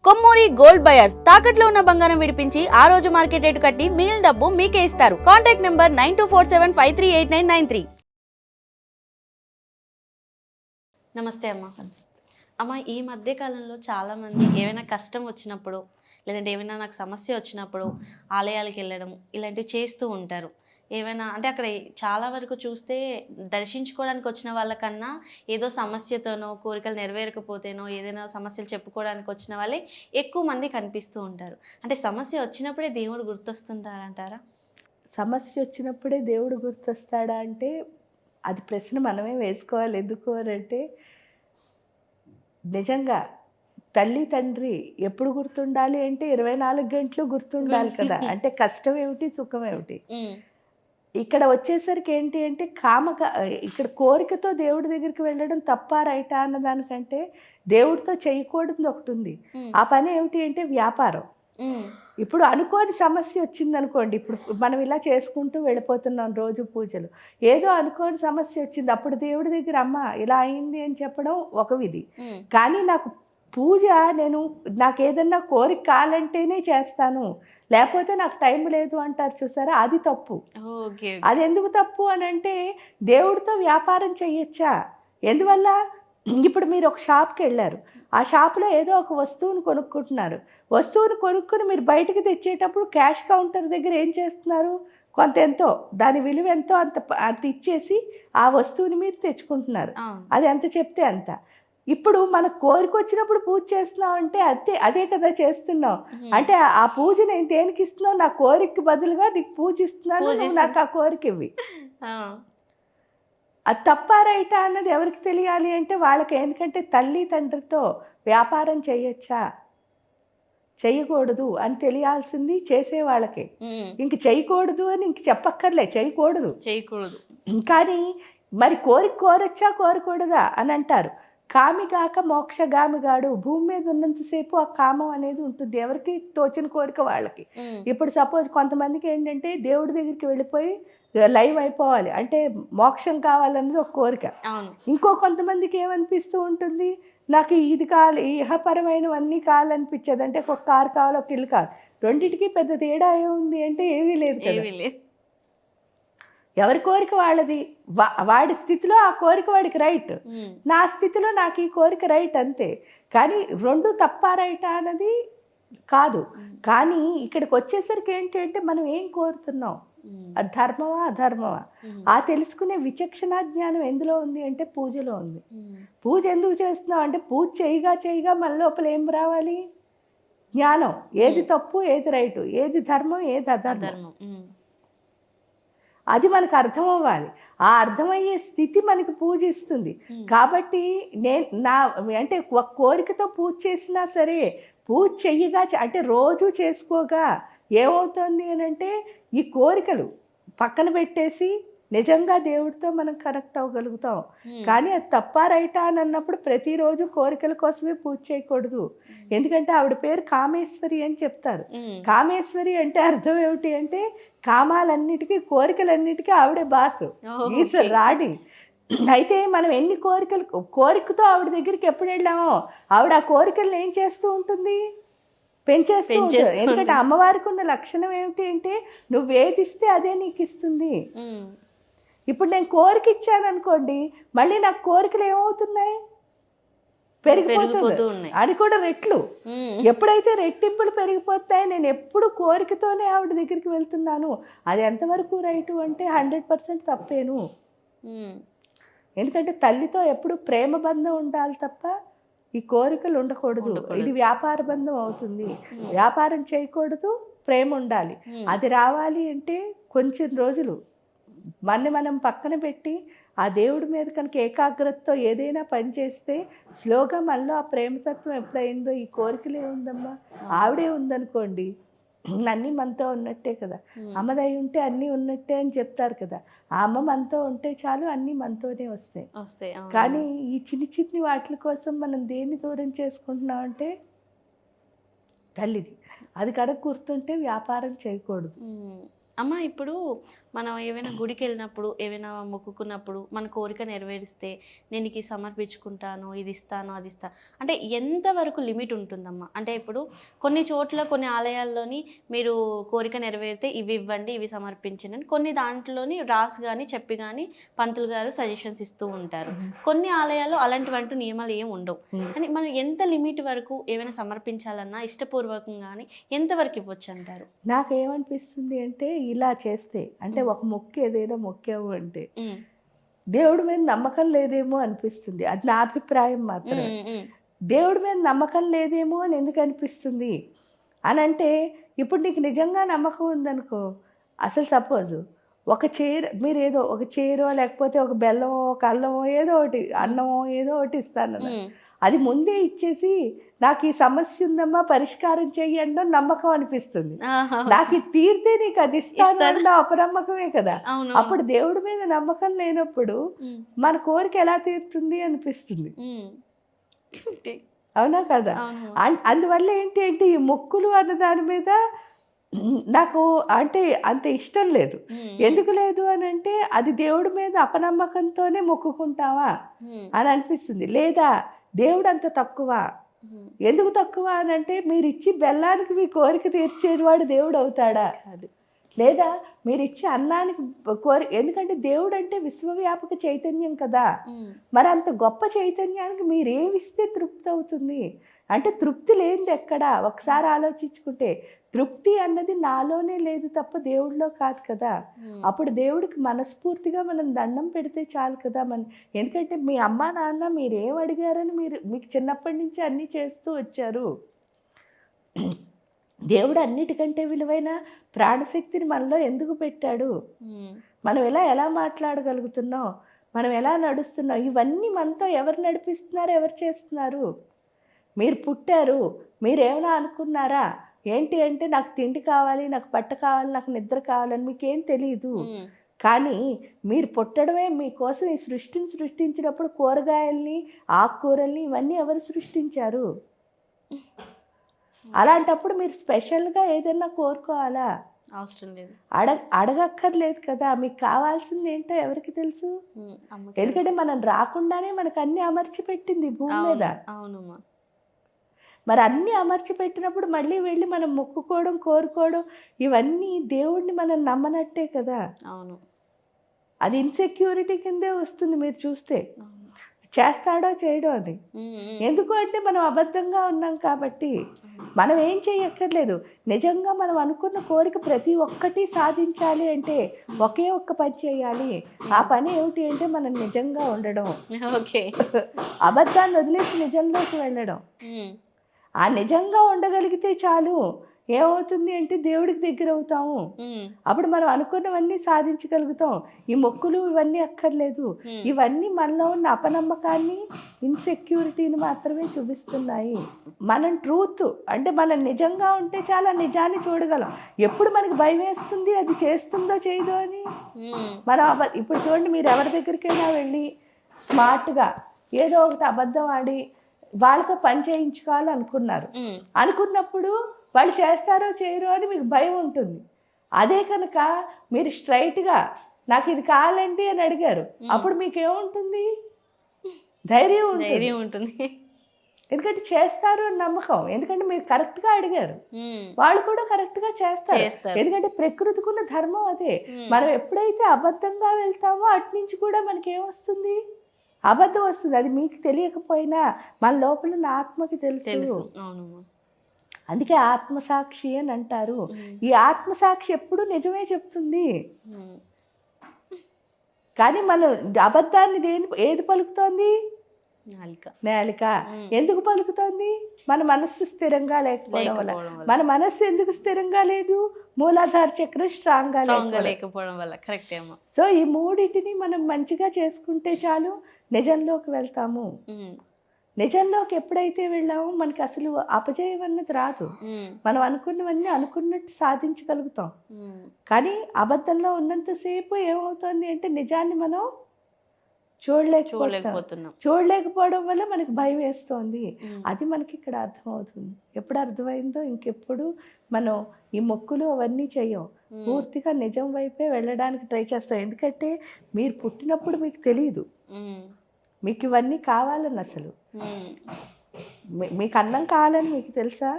Kommuri gold buyers తాకట్లో ఉన్న బంగారం విడిపించి ఆ రోజు మార్కెట్ రేటు కట్టి మిగిలిన డబ్బు మీకే ఇస్తారు. Contact number 9247538993. నమస్తే అమ్మ. అమ్మ, ఈ మధ్య కాలంలో చాలా మంది ఏమైనా కష్టం వచ్చినప్పుడు లేదంటే ఏమైనా నాకు సమస్య వచ్చినప్పుడు ఆలయాలకు వెళ్ళడం ఇలాంటివి చేస్తూ ఉంటారు. ఏమైనా అంటే అక్కడ చాలా వరకు చూస్తే దర్శించుకోవడానికి వచ్చిన వాళ్ళకన్నా ఏదో సమస్యతోనో కోరికలు నెరవేరకపోతేనో ఏదైనా సమస్యలు చెప్పుకోవడానికి వచ్చిన వాళ్ళే ఎక్కువ మంది కనిపిస్తూ ఉంటారు. అంటే సమస్య వచ్చినప్పుడే దేవుడు గుర్తొస్తుంటారంటారా? సమస్య వచ్చినప్పుడే దేవుడు గుర్తొస్తాడా అంటే అది ప్రశ్న మనమే వేసుకోవాలి. ఎందుకు అని అంటే నిజంగా తల్లి తండ్రి ఎప్పుడు గుర్తుండాలి అంటే 24 గంటలు గుర్తుండాలి కదా. అంటే కష్టం ఏమిటి, సుఖం ఏమిటి. ఇక్కడ వచ్చేసరికి ఏంటి అంటే ఇక్కడ కోరికతో దేవుడి దగ్గరికి వెళ్ళడం తప్ప రైటా అన్న దానికంటే దేవుడితో చేయకూడదు ఒకటి ఉంది. ఆ పని ఏమిటి అంటే వ్యాపారం. ఇప్పుడు అనుకోని సమస్య వచ్చిందనుకోండి, ఇప్పుడు మనం ఇలా చేసుకుంటూ వెళ్ళిపోతున్నాం రోజు పూజలు, ఏదో అనుకోని సమస్య వచ్చింది, అప్పుడు దేవుడి దగ్గర అమ్మ ఇలా అయింది అని చెప్పడం ఒక విధి. కానీ పూజ నాకు ఏదన్నా కోరిక కావాలంటేనే చేస్తాను, లేకపోతే నాకు టైం లేదు అంటారు చూసారా, అది తప్పు. అది ఎందుకు తప్పు అని అంటే దేవుడితో వ్యాపారం చెయ్యొచ్చా? ఎందువల్ల? ఇప్పుడు మీరు ఒక షాప్కి వెళ్ళారు, ఆ షాప్లో ఏదో ఒక వస్తువును కొనుక్కుంటున్నారు. వస్తువును కొనుక్కుని మీరు బయటకు తెచ్చేటప్పుడు క్యాష్ కౌంటర్ దగ్గర ఏం చేస్తున్నారు? ఎంతో దాని విలువ ఎంతో అంత ఇచ్చేసి ఆ వస్తువుని మీరు తెచ్చుకుంటున్నారు. అది ఎంత చెప్తే అంత. ఇప్పుడు మనకు కోరిక వచ్చినప్పుడు పూజ చేస్తున్నాం అంటే అదే కదా చేస్తున్నాం. అంటే ఆ పూజ నేను దేనికి ఇస్తున్నావు? నా కోరికకి బదులుగా నీకు పూజ ఇస్తున్నాను, నాకు ఆ కోరిక ఇవ్వి. అది తప్ప రైటా అన్నది ఎవరికి తెలియాలి అంటే వాళ్ళకి. ఎందుకంటే తల్లి తండ్రితో వ్యాపారం చేయొచ్చా, చేయకూడదు అని తెలియాల్సింది చేసే వాళ్ళకే. ఇంక చేయకూడదు అని ఇంక చెప్పక్కర్లే, చేయకూడదు. కానీ మరి కోరొచ్చా కోరకూడదా అని అంటారు. కామిగాక మోక్షగామిగాడు. భూమి మీద ఉన్నంతసేపు ఆ కామం అనేది ఉంటుంది, ఎవరికి తోచిన కోరిక వాళ్ళకి. ఇప్పుడు సపోజ్ కొంతమందికి ఏంటంటే దేవుడి దగ్గరికి వెళ్ళిపోయి లైవ్ అయిపోవాలి అంటే మోక్షం కావాలన్నది ఒక కోరిక. ఇంకో కొంతమందికి ఏమనిపిస్తూ ఉంటుంది, నాకు ఇది కావాలి, ఇహపరమైనవన్నీ కావాలనిపించేది. అంటే ఒక కారు కావాలి, ఒక ఇల్లు కావాలి. రెండింటికి పెద్ద తేడా ఏముంది అంటే ఏమీ లేదు కదా. ఎవరి కోరిక వాళ్ళది, వాడి స్థితిలో ఆ కోరిక వాడికి రైట్, నా స్థితిలో నాకు ఈ కోరిక రైట్, అంతే. కానీ రెండు తప్ప రైటా అన్నది కాదు. కానీ ఇక్కడికి వచ్చేసరికి ఏంటి అంటే మనం ఏం కోరుతున్నాం, అది ధర్మమా అధర్మమా, ఆ తెలుసుకునే విచక్షణ జ్ఞానం ఎందులో ఉంది అంటే పూజలో ఉంది. పూజ ఎందుకు చేస్తున్నాం అంటే పూజ చేయగా మన లోపల ఏం రావాలి? జ్ఞానం. ఏది తప్పు, ఏది రైటు, ఏది ధర్మం, ఏది అధర్మం, అది మనకు అర్థం అవ్వాలి. ఆ అర్థమయ్యే స్థితి మనకి పూజ ఇస్తుంది. కాబట్టి అంటే ఒక కోరికతో పూజ చేసినా సరే, పూజ చెయ్యగా అంటే రోజు చేసుకోగా ఏమవుతుంది అని అంటే ఈ కోరికలు పక్కన పెట్టేసి నిజంగా దేవుడితో మనం కనెక్ట్ అవ్వగలుగుతాం. కానీ అది తప్ప రైటా అని అన్నప్పుడు ప్రతిరోజు కోరికల కోసమే పూజ చేయకూడదు. ఎందుకంటే ఆవిడ పేరు కామేశ్వరి అని చెప్తారు. కామేశ్వరి అంటే అర్థం ఏమిటి అంటే కామాలన్నిటికీ, కోరికలన్నిటికీ ఆవిడే బాసు, ఈశ్వరు రాణి. అయితే మనం ఎన్ని కోరికతో ఆవిడ దగ్గరికి ఎప్పుడు వెళ్ళామో ఆవిడ ఆ కోరికలను ఏం చేస్తూ ఉంటుంది? పెంచేస్తూ ఉంటుంది. ఎందుకంటే అమ్మవారికి ఉన్న లక్షణం ఏమిటి అంటే నువ్వు ఏదిస్తే అదే నీకు ఇస్తుంది. ఇప్పుడు నేను కోరిక ఇచ్చాను అనుకోండి, మళ్ళీ నాకు కోరికలు ఏమవుతున్నాయి? పెరిగిపోతుంది. అది కూడా రెట్లు. ఎప్పుడైతే రెట్టింపులు పెరిగిపోతాయి, నేను ఎప్పుడు కోరికతోనే ఆవిడ దగ్గరికి వెళ్తున్నాను, అది ఎంతవరకు రైటు అంటే 100% తప్పేను. ఎందుకంటే తల్లితో ఎప్పుడు ప్రేమ బంధం ఉండాలి తప్ప ఈ కోరికలు ఉండకూడదు. ఇది వ్యాపార బంధం అవుతుంది. వ్యాపారం చేయకూడదు, ప్రేమ ఉండాలి. అది రావాలి అంటే కొంచెం రోజులు మనం పక్కన పెట్టి ఆ దేవుడి మీద కనుక ఏకాగ్రతతో ఏదైనా పని చేస్తే స్లోగా మనలో ఆ ప్రేమతత్వం ఎప్పుడైందో ఈ కోరికలే ఉందమ్మా, ఆవిడే ఉందనుకోండి, అన్నీ మనతో ఉన్నట్టే కదా. అమ్మదై ఉంటే అన్నీ ఉన్నట్టే అని చెప్తారు కదా. ఆ అమ్మ మనతో ఉంటే చాలు, అన్నీ మనతోనే వస్తాయి. కానీ ఈ చిన్ని వాటి కోసం మనం దేన్ని దూరం చేసుకుంటున్నాం అంటే తల్లిది. అది కనుక గుర్తుంటే వ్యాపారం చేయకూడదు. అమ్మ, ఇప్పుడు మనం ఏవైనా గుడికి వెళ్ళినప్పుడు ఏమైనా మొక్కుకున్నప్పుడు మన కోరిక నెరవేరిస్తే నేను నీకు ఇది సమర్పించుకుంటాను, ఇది ఇస్తాను, అది ఇస్తాను అంటే ఎంతవరకు లిమిట్ ఉంటుందమ్మా? అంటే ఇప్పుడు కొన్ని చోట్ల కొన్ని ఆలయాల్లోని మీరు కోరిక నెరవేరితే ఇవి ఇవ్వండి, ఇవి సమర్పించండి అని కొన్ని దాంట్లోని రాసి కానీ చెప్పి కానీ పంతులు గారు సజెషన్స్ ఇస్తూ ఉంటారు. కొన్ని ఆలయాల్లో అలాంటివంటూ నియమాలు ఏమి ఉండవు. కానీ మనం ఎంత లిమిట్ వరకు ఏమైనా సమర్పించాలన్నా ఇష్టపూర్వకంగానే ఎంతవరకు ఇవ్వచ్చు అంటారు? నాకేమనిపిస్తుంది అంటే ఇలా చేస్తే అంటే ఒక మొక్కు ఏదైనా మొక్కావు అంటే దేవుడి మీద నమ్మకం లేదేమో అనిపిస్తుంది. అది నా అభిప్రాయం మాత్రం. దేవుడి మీద నమ్మకం లేదేమో అని ఎందుకు అనిపిస్తుంది అని అంటే, ఇప్పుడు నీకు నిజంగా నమ్మకం ఉందనుకో, అసలు సపోజు ఒక చీర మీరు ఏదో ఒక చీరో లేకపోతే ఒక బెల్లమో ఒక అల్లమో ఏదో ఒకటి అన్నమో ఏదో ఒకటి ఇస్తాను, అది ముందే ఇచ్చేసి నాకు ఈ సమస్య ఉందమ్మా పరిష్కారం చెయ్యండి అని నమ్మకం అనిపిస్తుంది. నాకు ఇది తీరితే నీకు అది ఇస్తాను అపనమ్మకమే కదా. అప్పుడు దేవుడి మీద నమ్మకం లేనప్పుడు మన కోరిక ఎలా తీరుతుంది అనిపిస్తుంది. అవునా కదా? అందువల్ల ఏంటి అంటే ఈ మొక్కులు అన్న దాని మీద నాకు అంటే అంత ఇష్టం లేదు. ఎందుకు లేదు అని అంటే అది దేవుడి మీద అపనమ్మకంతోనే మొక్కుకుంటావా అని అనిపిస్తుంది. లేదా దేవుడు అంత తక్కువ, ఎందుకు తక్కువ అని అంటే మీరు ఇచ్చి బెల్లానికి మీ కోరిక తీర్చేవాడు దేవుడు అవుతాడా? లేదా మీరు ఇచ్చే అన్నానికి ఎందుకంటే దేవుడు అంటే విశ్వవ్యాపక చైతన్యం కదా. మరి అంత గొప్ప చైతన్యానికి మీరేమిస్తే తృప్తి అవుతుంది అంటే తృప్తి లేనిది ఎక్కడా? ఒకసారి ఆలోచించుకుంటే తృప్తి అన్నది నాలోనే లేదు తప్ప దేవుడిలో కాదు కదా. అప్పుడు దేవుడికి మనస్ఫూర్తిగా మనం దండం పెడితే చాలు కదా. ఎందుకంటే మీ అమ్మ నాన్న మీరేం అడిగారని మీకు చిన్నప్పటి నుంచి అన్నీ చేస్తూ వచ్చారు. దేవుడు అన్నిటికంటే విలువైన ప్రాణశక్తిని మనలో ఎందుకు పెట్టాడు? మనం ఎలా మాట్లాడగలుగుతున్నాం, మనం ఎలా నడుస్తున్నాం, ఇవన్నీ మనతో ఎవరు నడిపిస్తున్నారు, ఎవరు చేస్తున్నారు? మీరు పుట్టారు, మీరేమైనా అనుకున్నారా? ఏంటి అంటే నాకు తిండి కావాలి, నాకు బట్ట కావాలి, నాకు నిద్ర కావాలని మీకేం తెలియదు. కానీ మీరు పుట్టడమే మీకోసం ఈ సృష్టిని సృష్టించినప్పుడు కూరగాయల్ని ఆకుకూరల్ని ఇవన్నీ ఎవరు సృష్టించారు? అలాంటప్పుడు మీరు స్పెషల్గా ఏదైనా కోరుకోవాలా? అవసరం లేదు, అడగక్కర్లేదు కదా. మీకు కావాల్సింది ఏంటో ఎవరికి తెలుసు? ఎందుకంటే మనం రాకుండానే మనకు అన్ని అమర్చి పెట్టింది భూమి మీద. అవునమ్మా. మరి అన్నీ అమర్చి పెట్టినప్పుడు మళ్ళీ వెళ్ళి మనం మొక్కుకోవడం కోరుకోవడం ఇవన్నీ దేవుడిని మనం నమ్మనట్టే కదా. అవును, అది ఇన్సెక్యూరిటీ కిందే వస్తుంది మీరు చూస్తే. చేస్తాడో చేయడో అని. ఎందుకు అంటే మనం అబద్ధంగా ఉన్నాం కాబట్టి. మనం ఏం చేయక్కర్లేదు. నిజంగా మనం అనుకున్న కోరిక ప్రతి ఒక్కటి సాధించాలి అంటే ఒకే ఒక్క పని చేయాలి. ఆ పని ఏమిటి అంటే మనం నిజంగా ఉండడం. అబద్ధాన్ని వదిలేసి నిజంలోకి వెళ్ళడం. ఆ నిజంగా ఉండగలిగితే చాలు. ఏమవుతుంది అంటే దేవుడికి దగ్గర అవుతాము. అప్పుడు మనం అనుకున్నవన్నీ సాధించగలుగుతాం. ఈ మొక్కులు ఇవన్నీ అక్కర్లేదు. ఇవన్నీ మనలో ఉన్న అపనమ్మకాన్ని, ఇన్సెక్యూరిటీని మాత్రమే చూపిస్తున్నాయి. మనం ట్రూత్ అంటే మనం నిజంగా ఉంటే చాలా నిజాన్ని చూడగలం. ఎప్పుడు మనకి భయం వేస్తుంది అది చేస్తుందో చేయదో అని. మనం ఇప్పుడు చూడండి, మీరు ఎవరి దగ్గరికైనా వెళ్ళి స్మార్ట్గా ఏదో ఒకటి అబద్ధం ఆడి వాళ్ళతో పని చేయించుకోవాలి అనుకున్నప్పుడు వాళ్ళు చేస్తారో చేయరో అని మీకు భయం ఉంటుంది. అదే కనుక మీరు స్ట్రైట్గా నాకు ఇది కావాలండి అని అడిగారు, అప్పుడు మీకు ఏముంటుంది? ధైర్యం ఉంటుంది. ఎందుకంటే చేస్తారు అని నమ్మకం. ఎందుకంటే మీరు కరెక్ట్గా అడిగారు, వాళ్ళు కూడా కరెక్ట్గా చేస్తారు. ఎందుకంటే ప్రకృతికున్న ధర్మం అదే. మనం ఎప్పుడైతే అబద్ధంగా వెళ్తామో అటు నుంచి కూడా మనకి ఏమొస్తుంది? అబద్ధం వస్తుంది. అది మీకు తెలియకపోయినా మన లోపల ఉన్న ఆత్మకి తెలుసు. అందుకే ఆత్మసాక్షి అని అంటారు. ఈ ఆత్మసాక్షి ఎప్పుడు నిజమే చెప్తుంది. కానీ మనం అబద్ధాన్ని ఏది పలుకుతోంది? నాలిక. ఎందుకు పలుకుతోంది? మన మనస్సు స్థిరంగా లేకపోవడం వల్ల. మన మనస్సు ఎందుకు స్థిరంగా లేదు? మూలాధార చక్రం స్ట్రాంగ్గా లేకపోవడం వల్ల. కరెక్ట్ ఏమో. సో ఈ మూడింటిని మనం మంచిగా చేసుకుంటే చాలు, నిజంలోకి వెళ్తాము. నిజంలోకి ఎప్పుడైతే వెళ్ళామో మనకి అసలు అపజయం అన్నది రాదు. మనం అనుకున్నవన్నీ అనుకున్నట్టు సాధించగలుగుతాం. కానీ అబద్ధంలో ఉన్నంతసేపు ఏమవుతుంది అంటే నిజాన్ని మనం చూడలేకపోతున్నాం. చూడలేకపోవడం వల్ల మనకి భయం వేస్తోంది. ఉమ్. అది మనకి ఇక్కడ అర్థమవుతుంది. ఎప్పుడు అర్థమైందో ఇంకెప్పుడు మనం ఈ మొక్కులు అవన్నీ చెయ్యం. ఉమ్. పూర్తిగా నిజం వైపే వెళ్ళడానికి ట్రై చేస్తాం. ఎందుకంటే మీరు పుట్టినప్పుడు మీకు తెలియదు ఉమ్. మీకు ఇవన్నీ కావాలని. అసలు ఉమ్. మీకు అన్నం కావాలని మీకు తెలుసా?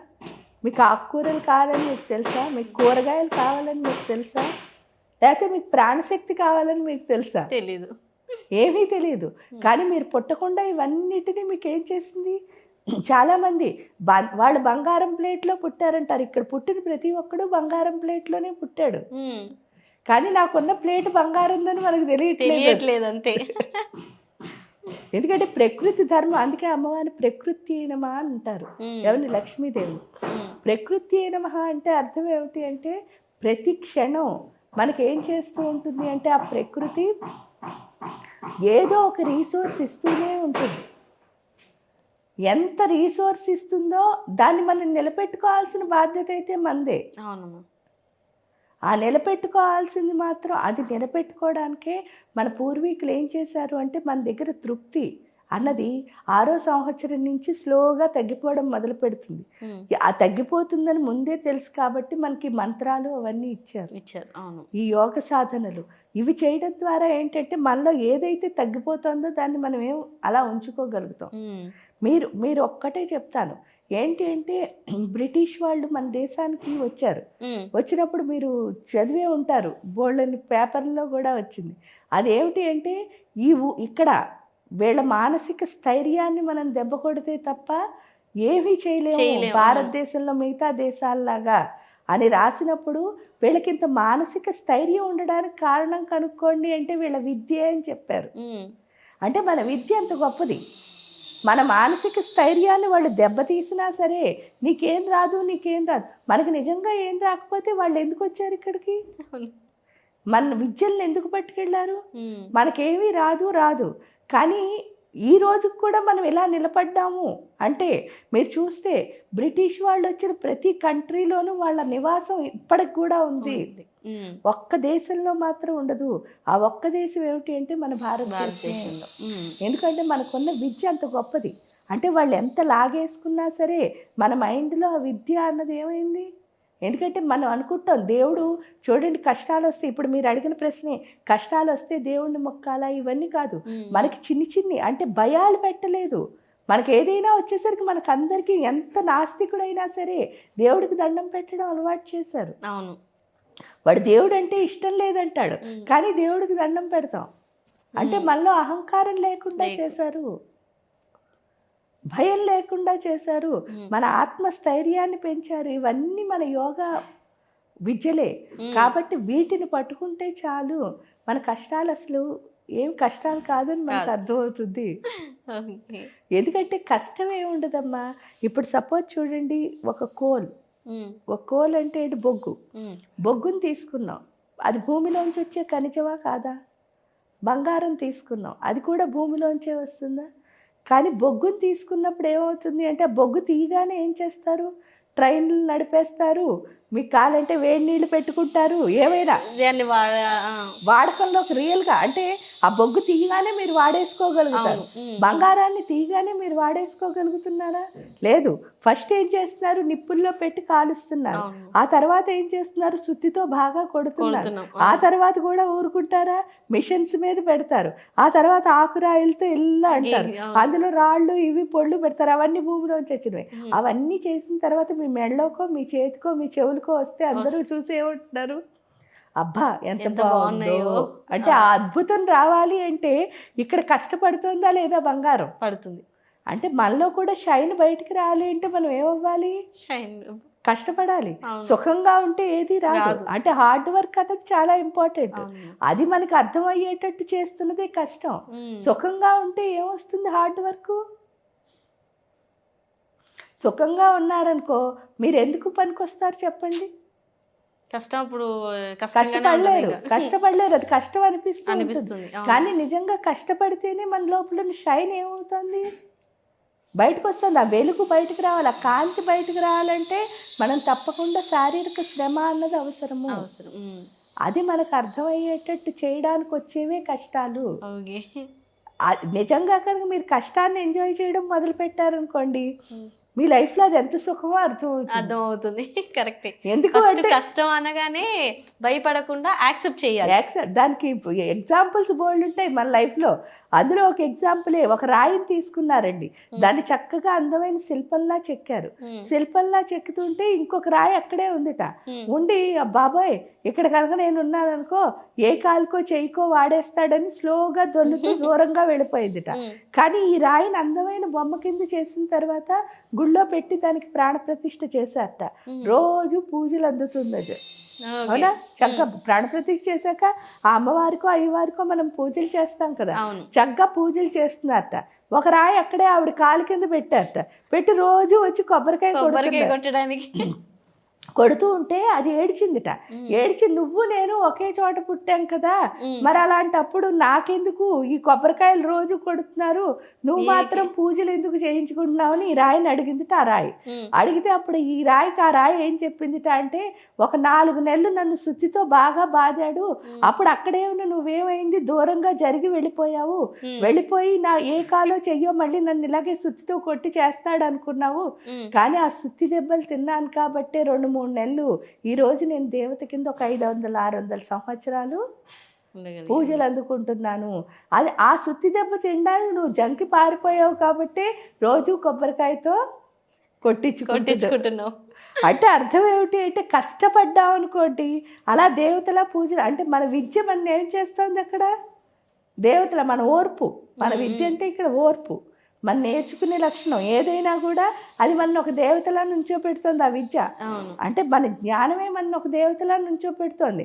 మీకు ఆకుకూరలు కావాలని మీకు తెలుసా? మీకు కూరగాయలు కావాలని మీకు తెలుసా? లేకపోతే మీకు ప్రాణశక్తి కావాలని మీకు తెలుసా? తెలీదు. ఏమీ తెలియదు. కానీ మీరు పుట్టకుండా ఇవన్నిటినీ మీకు ఏం చేసింది? చాలామంది వాళ్ళు బంగారం ప్లేట్లో పుట్టారంటారు. ఇక్కడ పుట్టిన ప్రతి ఒక్కడు బంగారం ప్లేట్లోనే పుట్టాడు. ఉమ్. కానీ నాకున్న ప్లేట్ బంగారందని మనకు తెలియట్లేదు అంతే. ఎందుకంటే ప్రకృతి ధర్మం. అందుకే అమ్మవారిని ప్రకృతి అయినమా అని అంటారు. ఉమ్. ఎవరిని? లక్ష్మీదేవి. ఉమ్. ప్రకృతి అయినమా అంటే అర్థం ఏమిటి అంటే ప్రతి క్షణం మనకేం చేస్తూ ఉంటుంది అంటే ఆ ప్రకృతి ఏదో ఒక రీసోర్స్ ఇస్తూనే ఉంటుంది. ఎంత రీసోర్స్ ఇస్తుందో దాన్ని మనం నిలబెట్టుకోవాల్సిన బాధ్యత అయితే మనదే. అవునమ్మా. ఆ నిలబెట్టుకోవాల్సింది మాత్రం అది నిలబెట్టుకోవడానికే మన పూర్వీకులు ఏం చేశారు అంటే మన దగ్గర తృప్తి అన్నది 6వ సంవత్సరం నుంచి స్లోగా తగ్గిపోవడం మొదలు పెడుతుంది. ఉమ్. ఆ తగ్గిపోతుందని ముందే తెలుసు కాబట్టి మనకి మంత్రాలు అవన్నీ ఇచ్చారు. అవును. ఈ యోగ సాధనలు ఇవి చేయడం ద్వారా ఏంటంటే మనలో ఏదైతే తగ్గిపోతుందో దాన్ని మనం ఏం అలా ఉంచుకోగలుగుతాం. ఉమ్. మీరు ఒక్కటే చెప్తాను. ఏంటి అంటే బ్రిటిష్ వాళ్ళు మన దేశానికి వచ్చారు. ఉమ్. వచ్చినప్పుడు మీరు చదివే ఉంటారు, బోళ్ళని పేపర్లో కూడా వచ్చింది. అదేమిటి అంటే ఇక్కడ వీళ్ళ మానసిక స్థైర్యాన్ని మనం దెబ్బ కొడితే తప్ప ఏమీ చేయలేము భారతదేశంలో మిగతా దేశాల్లాగా అని రాసినప్పుడు వీళ్ళకి ఇంత మానసిక స్థైర్యం ఉండడానికి కారణం కనుక్కోండి అంటే వీళ్ళ విద్య అని చెప్పారు. అంటే మన విద్య అంత గొప్పది. మన మానసిక స్థైర్యాన్ని వాళ్ళు దెబ్బతీసినా సరే నీకేం రాదు మనకి నిజంగా ఏం రాకపోతే వాళ్ళు ఎందుకు వచ్చారు ఇక్కడికి? మన విద్యలను ఎందుకు పట్టుకెళ్ళారు? మనకేమీ రాదు కానీ ఈ రోజుకి కూడా మనం ఎలా నిలబడ్డాము అంటే మీరు చూస్తే బ్రిటిష్ వాళ్ళు వచ్చిన ప్రతి కంట్రీలోనూ వాళ్ళ నివాసం ఇప్పటికి కూడా ఉంది. ఒక్క దేశంలో మాత్రం ఉండదు. ఆ ఒక్క దేశం ఏమిటి అంటే మన భారతదేశంలో. ఎందుకంటే మనకున్న విద్య అంత గొప్పది. అంటే వాళ్ళు ఎంత లాగేసుకున్నా సరే మన మైండ్లో ఆ విద్య అన్నది ఏమైంది? ఎందుకంటే మనం అనుకుంటాం దేవుడు చూడండి కష్టాలు వస్తే, ఇప్పుడు మీరు అడిగిన ప్రశ్నే కష్టాలు వస్తే దేవుణ్ణి మొక్కాలా ఇవన్నీ కాదు. మనకి చిన్ని అంటే భయాలు పెట్టలేదు. మనకి ఏదైనా వచ్చేసరికి మనకు అందరికీ ఎంత నాస్తికుడైనా సరే దేవుడికి దండం పెట్టడం అలవాటు చేశారు. అవును. వాడు దేవుడు అంటే ఇష్టం లేదంటాడు కానీ దేవుడికి దండం పెడతాం. అంటే మనలో అహంకారం లేకుండా చేశారు, భయం లేకుండా చేశారు, మన ఆత్మస్థైర్యాన్ని పెంచారు. ఇవన్నీ మన యోగా విద్యలే. కాబట్టి వీటిని పట్టుకుంటే చాలు మన కష్టాలు అసలు ఏం కష్టాలు కాదని మనకు అర్థమవుతుంది. ఎందుకంటే కష్టం ఏమి ఉండదమ్మా. ఇప్పుడు సపోజ్ చూడండి, ఒక కోల్ అంటే ఏంటి? బొగ్గుని తీసుకున్నాం, అది భూమిలోంచి వచ్చే ఖనిజమా కాదా? బంగారం తీసుకున్నాం, అది కూడా భూమిలోంచే వస్తుందా? కానీ బొగ్గుని తీసుకున్నప్పుడు ఏమవుతుంది అంటే ఆ బొగ్గు తీయగానే ఏం చేస్తారు? ట్రైన్లు నడిపేస్తారు, మీకు కావాలంటే వేడి నీళ్ళు పెట్టుకుంటారు, ఏమైనా వాడకంలోకి రియల్గా అంటే ఆ బొగ్గు తీయగానే మీరు వాడేసుకోగలుగుతారు. బంగారాన్ని తీయగానే మీరు వాడేసుకోగలుగుతున్నారా? లేదు. ఫస్ట్ ఏం చేస్తున్నారు? నిప్పుల్లో పెట్టి కాలుస్తున్నారు. ఆ తర్వాత ఏం చేస్తున్నారు? సుత్తితో బాగా కొడుతున్నారు. ఆ తర్వాత కూడా ఊరుకుంటారా? మిషన్స్ మీద పెడతారు. ఆ తర్వాత ఆకురాయిలతో ఇల్లు అంటారు, అందులో రాళ్ళు ఇవి పొళ్ళు పెడతారు. అవన్నీ భూమిలోంచి వచ్చినవి. అవన్నీ చేసిన తర్వాత మీ మెడలోకో మీ చేతికో మీ చెవులకో వస్తే అందరూ చూసి ఏమంటున్నారు? అబ్బా ఎంత బాగున్నాయో. అంటే ఆ అద్భుతం రావాలి అంటే ఇక్కడ కష్టపడుతుందా లేదా బంగారం? పడుతుంది. అంటే మనలో కూడా షైన్ బయటికి రావాలి అంటే మనం ఏమవ్వాలి? కష్టపడాలి. సుఖంగా ఉంటే ఏది రాదు. అంటే హార్డ్ వర్క్ అనేది చాలా ఇంపార్టెంట్. అది మనకు అర్థమయ్యేటట్టు చేస్తున్నదే కష్టం. సుఖంగా ఉంటే ఏమొస్తుంది? Hard work. సుఖంగా ఉన్నారనుకో మీరు ఎందుకు పనికొస్తారు చెప్పండి? కష్టపడలేరు, అది కష్టం అనిపిస్తుంది. కానీ నిజంగా కష్టపడితేనే మన లోపల షైన్ ఏమవుతుంది? బయటకు వస్తుంది. ఆ వెలుగు బయటకు రావాలి, ఆ కాంతి బయటకు రావాలంటే మనం తప్పకుండా శారీరక శ్రమ అన్నది అవసరము. అది మనకు అర్థమయ్యేటట్టు చేయడానికి వచ్చేవే కష్టాలు. నిజంగా కనుక మీరు కష్టాన్ని ఎంజాయ్ చేయడం మొదలు పెట్టారనుకోండి, మీ లైఫ్లో అది ఎంత సుఖమో అర్థమవుతుంది. అర్థమవుతుంది. కరెక్టే. ఎందుకు ఫస్ట్ అంటే కష్టం అనగానే భయపడకుండా యాక్సెప్ట్ చేయాలి. దానికి ఎగ్జాంపుల్స్ బోల్డ్ ఉంటాయి మన లైఫ్లో. అందులో ఒక ఎగ్జాంపులే, ఒక రాయిని తీసుకున్నారండి, దాన్ని చక్కగా అందమైన శిల్పంలా చెక్కారు. శిల్పంలా చెక్కుతుంటే ఇంకొక రాయి అక్కడే ఉందిట. ఉండి బాబాయ్ ఇక్కడ కనుక నేను ఉన్నాననుకో ఏ కాలుకో చెయ్యికో వాడేస్తాడని స్లోగా దొల్లుతూ దూరంగా వెళ్ళిపోయిందిట. కానీ ఈ రాయిని అందమైన బొమ్మ కింద చేసిన తర్వాత గుళ్ళో పెట్టి దానికి ప్రాణప్రతిష్ఠ చేశారట. రోజు పూజలు అందుతుంది అది. అవునా? చక్కగా ప్రాణప్రతిష్ఠ చేశాక ఆ అమ్మవారికో అయ్యవారికో మనం పూజలు చేస్తాం కదా, చక్కగా పూజలు చేస్తున్నారట. ఒక రాయి అక్కడే ఆవిడ కాలు కింద పెట్టారట. పెట్టి రోజు వచ్చి కొబ్బరికాయ కొట్టడానికి కొడుతూ ఉంటే అది ఏడ్చిందిట. ఏడ్చి నువ్వు నేను ఒకే చోట పుట్టాం కదా, మరి అలాంటప్పుడు నాకెందుకు ఈ కొబ్బరికాయలు రోజు కొడుతున్నారు, నువ్వు మాత్రం పూజలు ఎందుకు చేయించుకుంటున్నావు అని ఈ రాయిని అడిగిందిట. ఆ రాయి అడిగితే అప్పుడు ఈ రాయికి ఆ రాయి ఏం చెప్పిందిట అంటే, ఒక 4 నెలలు నన్ను సుత్తితో బాగా బాదాడు, అప్పుడు అక్కడే ఉన్న నువ్వేమైంది దూరంగా జరిగి వెళ్ళిపోయావు, వెళ్ళిపోయి నా ఏ కాలో చెయ్యో మళ్ళీ నన్ను ఇలాగే సుత్తితో కొట్టి చేస్తాడు అనుకున్నావు, కానీ ఆ సుత్తి దెబ్బలు తిన్నాను కాబట్టే 2-3 నెలలు ఈ రోజు నేను దేవత కింద ఒక 500-600 సంవత్సరాలు పూజలు అందుకుంటున్నాను. అది ఆ సుత్తి దెబ్బ తినడానికి నువ్వు జంకి పారిపోయావు కాబట్టి రోజు కొబ్బరికాయతో కొట్టించుకుంటున్నావు. అంటే అర్థం ఏమిటి అంటే, కష్టపడ్డావు అనుకోండి అలా దేవతలా పూజలు. అంటే మన విద్య మన ఏం చేస్తుంది అక్కడ, దేవతల మన ఓర్పు, మన విద్య అంటే ఇక్కడ ఓర్పు, మనం నేర్చుకునే లక్షణం ఏదైనా కూడా అది మన ఒక దేవతలా నుంచోపెడుతుంది ఆ విద్య. అంటే మన జ్ఞానమే మన ఒక దేవతలా నుంచోపెడుతుంది.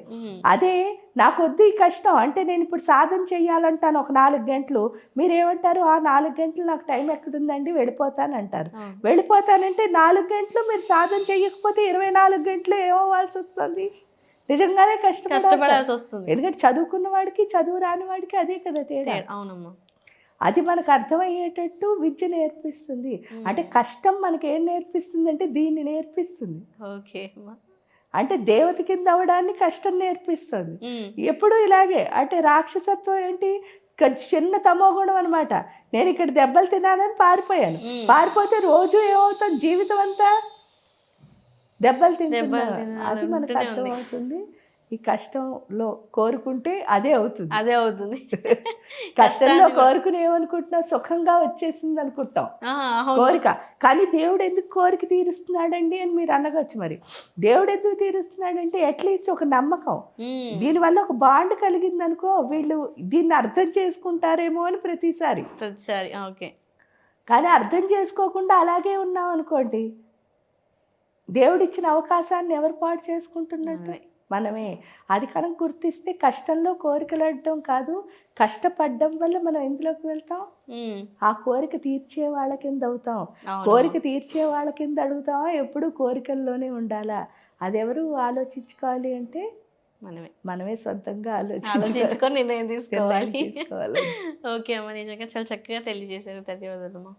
అదే నాకొద్దు ఈ కష్టం అంటే నేను ఇప్పుడు సాధన చెయ్యాలంటాను ఒక 4 గంటలు, మీరేమంటారు ఆ 4 గంటలు నాకు టైం ఎక్కడుందండి వెళ్ళిపోతాను అంటారు. వెళ్ళిపోతానంటే 4 గంటలు మీరు సాధన చెయ్యకపోతే 24 గంటలు ఏమవ్వాల్సి వస్తుంది, నిజంగానే కష్టపడాల్సి వస్తుంది. ఎందుకంటే చదువుకున్న వాడికి చదువు రాని వాడికి అదే కదా తేడా. అవునమ్మా. అది మనకు అర్థమయ్యేటట్టు విద్య నేర్పిస్తుంది. అంటే కష్టం మనకి ఏం నేర్పిస్తుంది అంటే దీన్ని నేర్పిస్తుంది. ఓకే. అంటే దేవత కింద అవ్వడాన్ని కష్టం నేర్పిస్తుంది. ఎప్పుడు ఇలాగే. అంటే రాక్షసత్వం ఏంటి, చిన్న తమోగుణం అనమాట. నేను ఇక్కడ దెబ్బలు తినాలని పారిపోయాను, పారిపోతే రోజు ఏమవుతుంది, జీవితం అంతా దెబ్బలు తింటున్నాను. అది మనకు అర్థమవుతుంది. ఈ కష్టంలో కోరుకుంటే అదే అవుతుంది. కష్టంలో కోరుకుని ఏమనుకుంటున్నావు, సుఖంగా వచ్చేసింది అనుకుంటాం కోరిక. కానీ దేవుడు ఎందుకు కోరిక తీరుస్తున్నాడండి అని మీరు అనగచ్చు. మరి దేవుడు ఎందుకు తీరుస్తున్నాడంటే అట్లీస్ట్ ఒక నమ్మకం, దీనివల్ల ఒక బాండ్ కలిగింది అనుకో, వీళ్ళు దీన్ని అర్థం చేసుకుంటారేమో అని ప్రతిసారి. ఓకే. కానీ అర్థం చేసుకోకుండా అలాగే ఉన్నాం అనుకోండి, దేవుడిచ్చిన అవకాశాన్ని ఎవరు పాడు చేసుకుంటున్నట్టు మనమే. అది కనుక గుర్తిస్తే కష్టంలో కోరికలు అడడం కాదు, కష్టపడడం వల్ల మనం ఎందులోకి వెళ్తాం, ఆ కోరిక తీర్చే వాళ్ళ కింద అవుతాం. కోరిక తీర్చే వాళ్ళ కింద అడుగుతామా, ఎప్పుడు కోరికల్లోనే ఉండాలా, అదెవరు ఆలోచించుకోవాలి అంటే మనమే సొంతంగా ఆలోచించుకొని నిర్ణయం తీసుకోవాలి. ఓకే అమ్మ, నిజంగా చాలా చక్కగా తెలియజేశారు. ధన్యవాదాలు అమ్మా.